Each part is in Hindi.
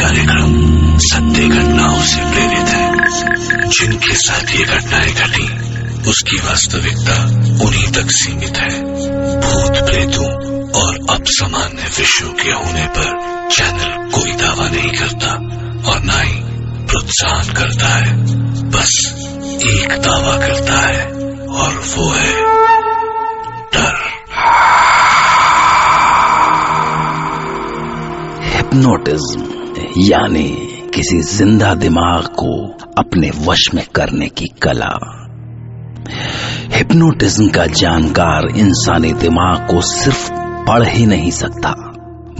कार्यक्रम सत्य घटनाओं से प्रेरित है। जिनके साथ ये घटनाएं घटी उसकी वास्तविकता उन्हीं तक सीमित है। भूत प्रेतों और अपसामान्य विषयों के होने पर चैनल कोई दावा नहीं करता और न ही प्रोत्साहन करता है, बस एक दावा करता है और वो है डर। हिप्नोटिज्म यानी किसी जिंदा दिमाग को अपने वश में करने की कला। हिप्नोटिज्म का जानकार इंसानी दिमाग को सिर्फ पढ़ ही नहीं सकता,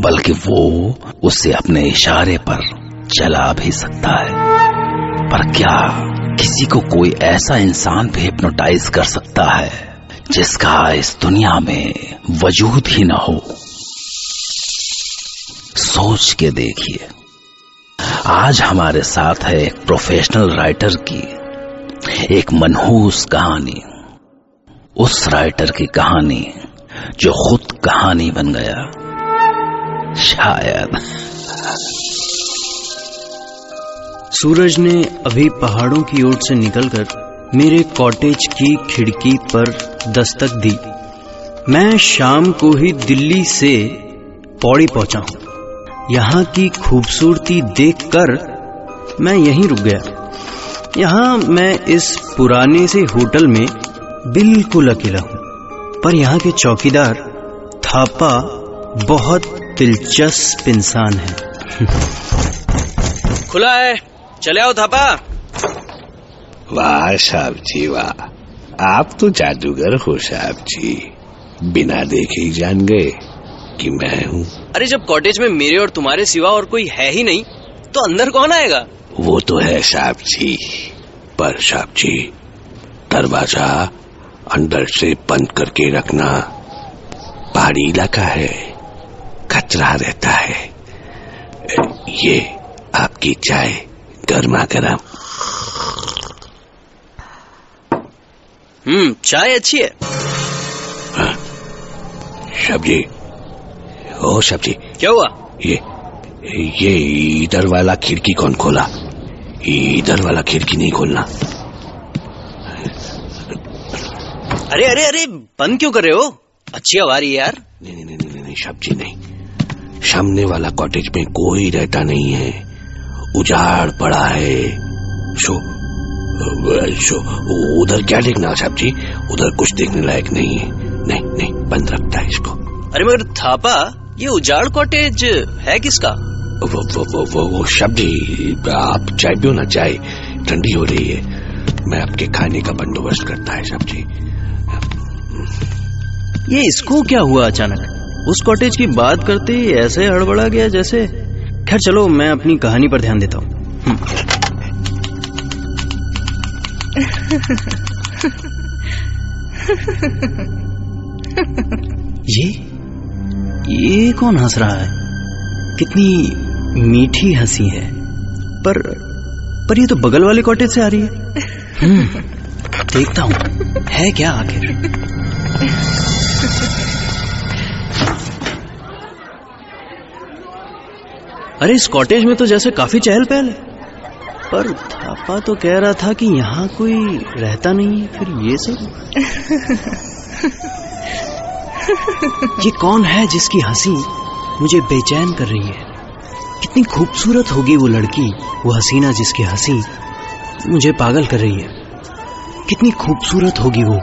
बल्कि वो उसे अपने इशारे पर चला भी सकता है। पर क्या किसी को कोई ऐसा इंसान भी हिप्नोटाइज कर सकता है जिसका इस दुनिया में वजूद ही ना हो? सोच के देखिए। आज हमारे साथ है एक प्रोफेशनल राइटर की एक मनहूस कहानी। उस राइटर की कहानी जो खुद कहानी बन गया, शायद। सूरज ने अभी पहाड़ों की ओर से निकलकर मेरे कॉटेज की खिड़की पर दस्तक दी। मैं शाम को ही दिल्ली से पौड़ी पहुंचा हूं। यहाँ की खूबसूरती देखकर मैं यहीं रुक गया। यहाँ मैं इस पुराने से होटल में बिल्कुल अकेला हूँ, पर यहाँ के चौकीदार थापा बहुत दिलचस्प इंसान है। खुला है, चले आओ थापा। वाह साहब जी वाह, आप तो जादूगर हो साहब जी। बिना देखे ही जान गए कि मैं हूँ। अरे जब कॉटेज में मेरे और तुम्हारे सिवा और कोई है ही नहीं तो अंदर कौन आएगा? वो तो है साहब जी, पर साहब जी दरवाजा अंदर से बंद करके रखना। पहाड़ी इलाका है, खतरा रहता है। ये आपकी चाय गर्मा गर्म। चाय अच्छी है। हाँ, साहब जी। ओ साहब जी, क्या हुआ? ये इधर वाला खिड़की कौन खोला? इधर वाला खिड़की नहीं खोलना। अरे अरे अरे, बंद क्यों कर रहे हो? अच्छी हवा आ रही है यार। नहीं साहब जी नहीं। सामने वाला कॉटेज में कोई रहता नहीं है, उजाड़ पड़ा है। उधर क्या देखना साहब जी? उधर कुछ देखने लायक नहीं है। नहीं बंद रखता है इसको। अरे मगर थापा, ये उजाड़ कॉटेज है किसका? वो साहब जी, आप चाय पियो ना, चाय ठंडी हो रही है। मैं आपके खाने का बंदोबस्त करता है साहब जी। ये इसको क्या हुआ अचानक? उस कॉटेज की बात करते ही ऐसे हड़बड़ा गया जैसे। खैर चलो, मैं अपनी कहानी पर ध्यान देता हूँ। ये कौन हंस रहा है? कितनी मीठी हंसी है। पर ये तो बगल वाले कॉटेज से आ रही है। देखता हूँ है क्या आखिर। अरे इस कॉटेज में तो जैसे काफी चहल पहल है, पर थापा तो कह रहा था कि यहाँ कोई रहता नहीं है। फिर ये सब ये कौन है जिसकी हंसी मुझे बेचैन कर रही है? कितनी खूबसूरत होगी वो लड़की, वो हसीना जिसकी हंसी मुझे पागल कर रही है। कितनी खूबसूरत होगी वो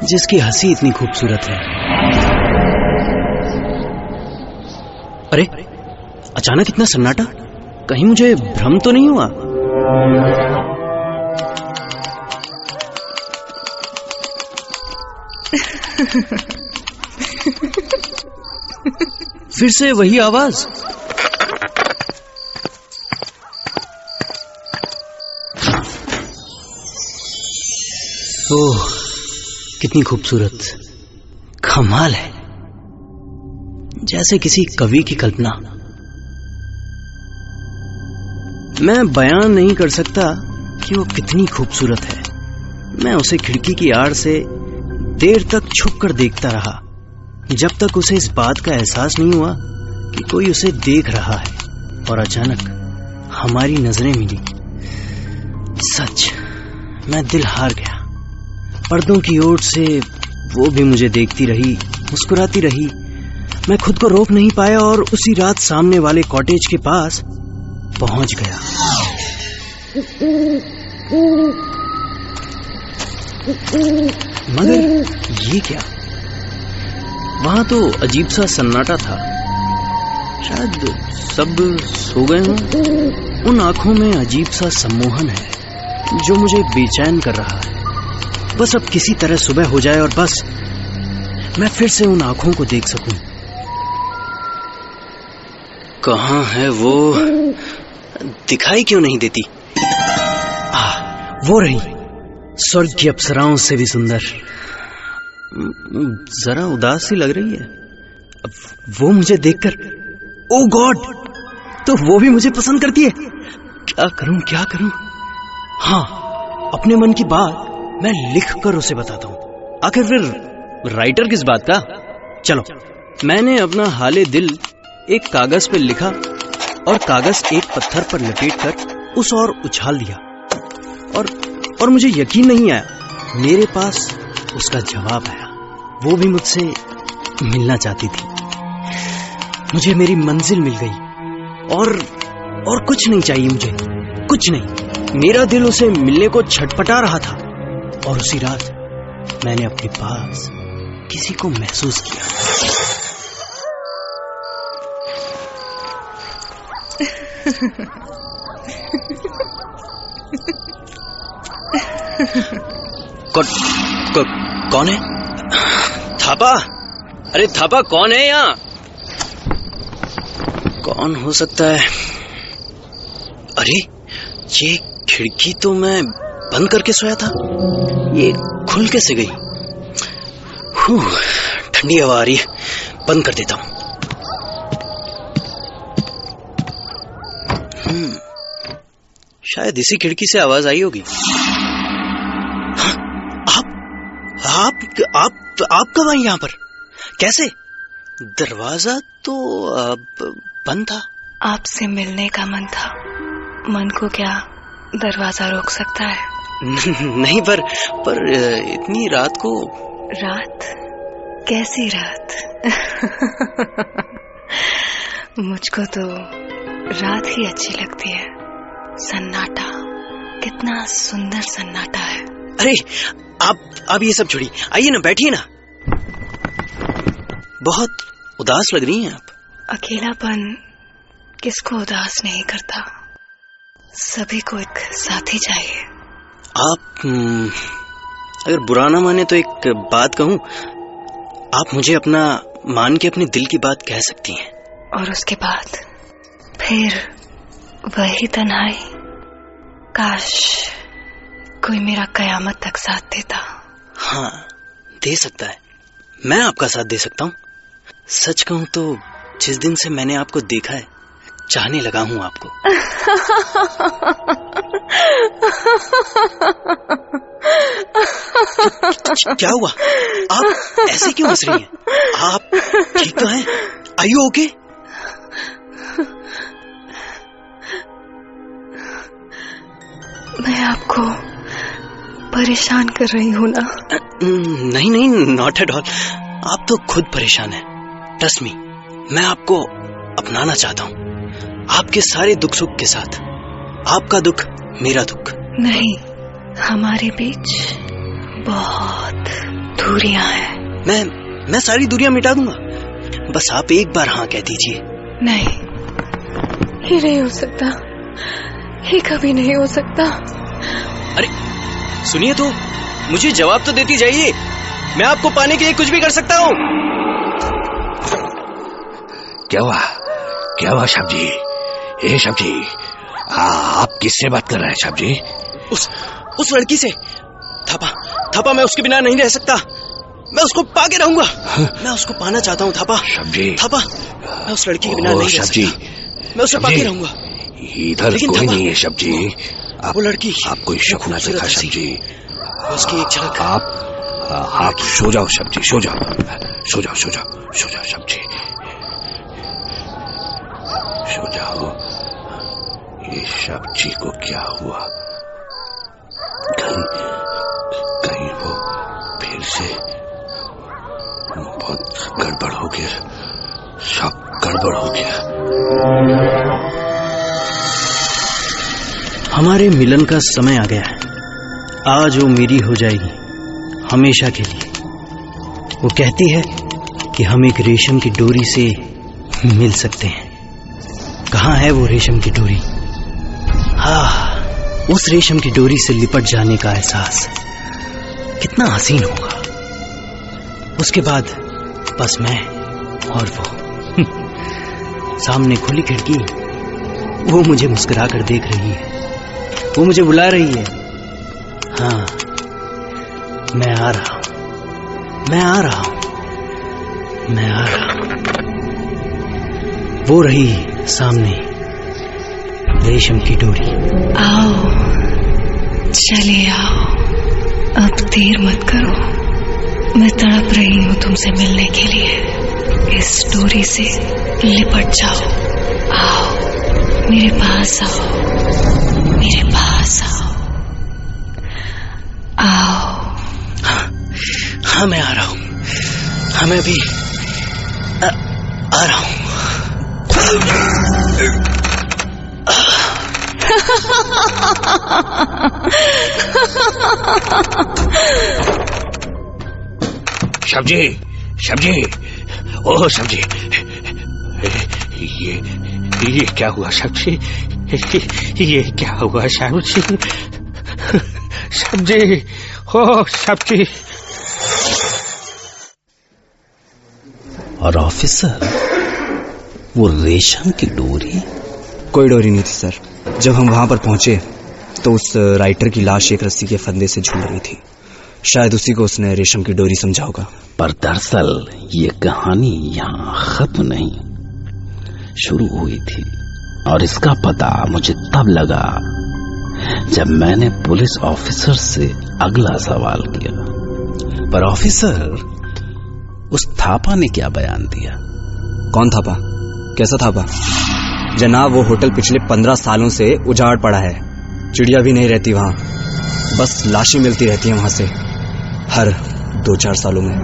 जिसकी हंसी इतनी खूबसूरत है। अरे अचानक इतना सन्नाटा, कहीं मुझे भ्रम तो नहीं हुआ? फिर से वही आवाज। ओह कितनी खूबसूरत, कमाल है, जैसे किसी कवि की कल्पना। मैं बयान नहीं कर सकता कि वो कितनी खूबसूरत है। मैं उसे खिड़की की आड़ से देर तक छुप कर देखता रहा, जब तक उसे इस बात का एहसास नहीं हुआ कि कोई उसे देख रहा है। और अचानक हमारी नजरें मिली। सच, मैं दिल हार गया। पर्दों की ओर से वो भी मुझे देखती रही, मुस्कुराती रही। मैं खुद को रोक नहीं पाया और उसी रात सामने वाले कॉटेज के पास पहुंच गया। मगर ये क्या? वहां तो अजीब सा सन्नाटा था। शायद सब सो गए हों। उन आंखों में अजीब सा सम्मोहन है जो मुझे बेचैन कर रहा है। बस अब किसी तरह सुबह हो जाए और बस मैं फिर से उन आंखों को देख सकूं। कहाँ है वो? दिखाई क्यों नहीं देती? वो रही, स्वर्ग की अप्सराओं से भी सुंदर। जरा उदास सी लग रही है। वो मुझे देखकर, ओ गॉड, तो वो भी मुझे पसंद करती है। क्या करूं, क्या करूं? हाँ, अपने मन की बात मैं लिख कर उसे बताता हूं। आखिर फिर राइटर किस बात का? चलो, मैंने अपना हाले दिल एक कागज पे लिखा और कागज एक पत्थर पर लपेटकर उस ओर उछाल दिया। और मुझे यकीन नहीं आया, मेरे पास उसका जवाब आया। वो भी मुझसे मिलना चाहती थी। मुझे मेरी मंजिल मिल गई और कुछ नहीं चाहिए मुझे, कुछ नहीं। मेरा दिल उसे मिलने को छटपटा रहा था और उसी रात मैंने अपने पास किसी को महसूस किया। कौन है? थापा? अरे थापा, कौन है यहाँ? कौन हो सकता है? अरे ये खिड़की तो मैं बंद करके सोया था, ये खुल कैसे गई? ठंडी हवा आ रही है, बंद कर देता हूं। शायद इसी खिड़की से आवाज आई होगी। आप कब आई यहाँ पर? कैसे? दरवाजा तो बंद था। आपसे मिलने का मन था। मन को क्या दरवाजा रोक सकता है? नहीं, पर इतनी रात को। रात? कैसी रात? मुझको तो रात ही अच्छी लगती है। सन्नाटा, कितना सुंदर सन्नाटा है। अरे आप ये सब छोड़िए, आइए ना, बैठिए ना। बहुत उदास लग रही हैं आप। अकेलापन किसको उदास नहीं करता? सभी को एक साथी चाहिए। आप अगर बुरा ना माने तो एक बात कहूं, आप मुझे अपना मान के अपने दिल की बात कह सकती हैं। और उसके बाद फिर वही तन्हाई। काश कोई मेरा कयामत तक साथ देता। हाँ, दे सकता है। मैं आपका साथ दे सकता हूँ। सच कहूं तो जिस दिन से मैंने आपको देखा है, चाहने लगा हूं आपको। क्या हुआ? आप ऐसे क्यों हंस रही हैं? आप ठीक तो हैं? Are you okay? मैं आपको परेशान कर रही हूँ ना? नहीं, नॉट एट ऑल। आप तो खुद परेशान हैं। ट्रस्ट मी, मैं आपको अपनाना चाहता हूँ, आपके सारे दुख सुख के साथ। आपका दुख मेरा दुख। नहीं, हमारे बीच बहुत दूरियां हैं। मैं सारी दूरियां मिटा दूंगा, बस आप एक बार हाँ कह दीजिए। नहीं, ये नहीं हो सकता, ये कभी नहीं हो सकता। अरे सुनिए तो, मुझे जवाब तो देती जाइए। मैं आपको पाने के लिए कुछ भी कर सकता हूँ। क्या हुआ साहब जी? ए साहब जी, आप किससे बात कर रहे हैं साहब जी? उस लड़की से। थापा, मैं उसके बिना नहीं रह सकता। मैं उसको पाके रहूंगा। मैं उसको पाना चाहता हूँ थापा। थापा, मैं उस लड़की के बिना नहीं रह सकता। मैं उसे पाके रहूंगा। इधर कोई नहीं है साहब जी। वो लड़की, आप कोई सपना देखा साहब जी? उसकी एक झलक। आप सो जाओ साहब जी, सो जाओ साहब जी, सो जाओ। ये सब्जी को क्या हुआ? कहीं वो फिर से बहुत गड़बड़ हो गया, सब गड़बड़ हो गया। हमारे मिलन का समय आ गया है। आज वो मेरी हो जाएगी हमेशा के लिए। वो कहती है कि हम एक रेशम की डोरी से मिल सकते हैं। कहाँ है वो रेशम की डोरी? हाँ, उस रेशम की डोरी से लिपट जाने का एहसास कितना हसीन होगा। उसके बाद बस मैं और वो। सामने खुली खिड़की, वो मुझे मुस्कुरा कर देख रही है, वो मुझे बुला रही है। हाँ, मैं आ रहा हूं, मैं आ रहा हूं, मैं आ रहा हूं। वो रही सामने रेशम की डोरी। आओ, चले आओ, अब देर मत करो। मैं तड़प रही हूँ तुमसे मिलने के लिए। इस डोरी से लिपट जाओ। आओ, मेरे पास आओ, मेरे पास आओ, आओ। हाँ, मैं आ रहा हूं। हाँ, मैं भी आ रहा हूं। सब्जी, सब्जी, ओह सब्जी, ये क्या हुआ सब्जी? ये क्या हुआ सब्जी? सब्जी, ओह सब्जी। और ऑफिसर, वो रेशम की डोरी? कोई डोरी नहीं थी सर। जब हम वहां पर पहुंचे तो उस राइटर की लाश एक रस्सी के फंदे से झूल रही थी। शायद उसी को उसने रेशम की डोरी समझा होगा। पर दरअसल ये कहानी यहाँ खत्म नहीं, शुरू हुई थी। और इसका पता मुझे तब लगा जब मैंने पुलिस ऑफिसर से अगला सवाल किया। पर ऑफिसर, उस थापा ने क्या बयान दिया? कौन थापा? कैसा थापा? जनाब, वो होटल पिछले 15 सालों से उजाड़ पड़ा है। चिड़िया भी नहीं रहती वहां, बस लाशें मिलती रहती हैं वहां से हर 2-4 सालों में।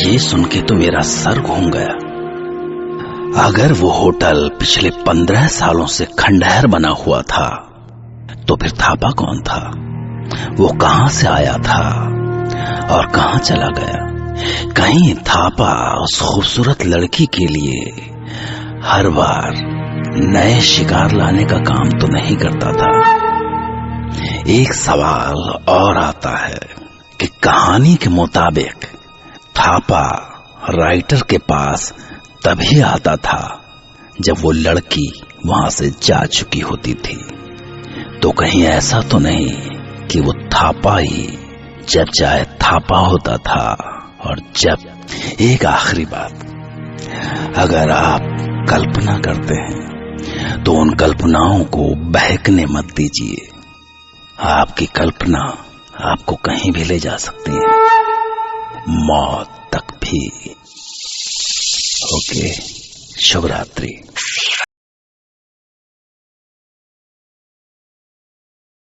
ये सुन के तो मेरा सर घूम गया। अगर वो होटल पिछले 15 सालों से खंडहर बना हुआ था तो फिर थापा कौन था? वो कहां से आया था और कहां चला गया? कहीं थापा उस खूबसूरत लड़की के लिए हर बार नए शिकार लाने का काम तो नहीं करता था? एक सवाल और आता है कि कहानी के मुताबिक थापा राइटर के पास तभी आता था जब वो लड़की वहां से जा चुकी होती थी। तो कहीं ऐसा तो नहीं कि वो थापा ही जब चाहे थापा होता था? और जब एक आखिरी बात, अगर आप कल्पना करते हैं तो उन कल्पनाओं को बहकने मत दीजिए। आपकी कल्पना आपको कहीं भी ले जा सकती है, मौत तक भी। ओके, शुभ रात्रि।